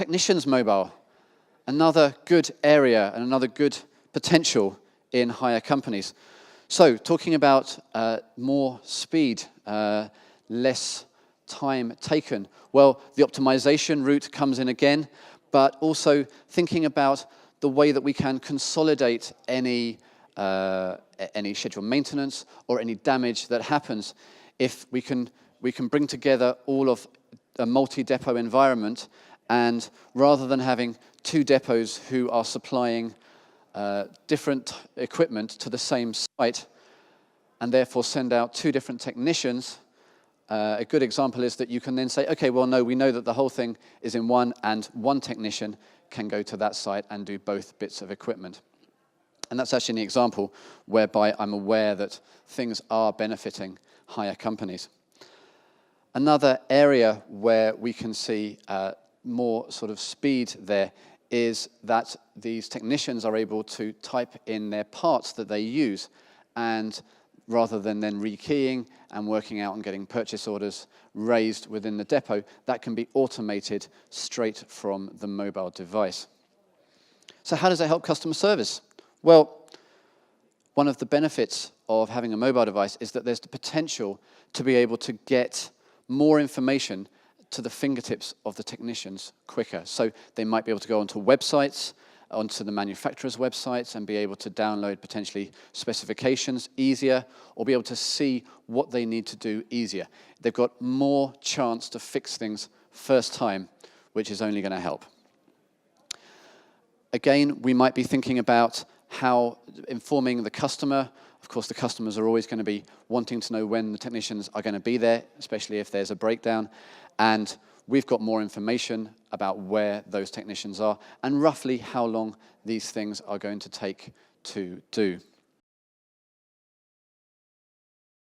Technicians mobile, another good area and another good potential in hire companies. So talking about more speed, less time taken. Well, the optimization route comes in again, but also thinking about the way that we can consolidate any scheduled maintenance or any damage that happens. If we can bring together all of a multi-depot environment, and rather than having two depots who are supplying different equipment to the same site, and therefore send out two different technicians, a good example is that you can then say, okay, well, no, we know that the whole thing is in one, and one technician can go to that site and do both bits of equipment. And that's actually an example whereby I'm aware that things are benefiting hire companies. Another area where we can see more sort of speed there is that these technicians are able to type in their parts that they use, and rather than then rekeying and working out and getting purchase orders raised within the depot, that can be automated straight from the mobile device. So how does that help customer service? Well, one of the benefits of having a mobile device is that there's the potential to be able to get more information to the fingertips of the technicians quicker. So they might be able to go onto websites, onto the manufacturer's websites, and be able to download potentially specifications easier, or be able to see what they need to do easier. They've got more chance to fix things first time, which is only going to help. Again, we might be thinking about how informing the customer. Of course, the customers are always going to be wanting to know when the technicians are going to be there, especially if there's a breakdown. And we've got more information about where those technicians are and roughly how long these things are going to take to do.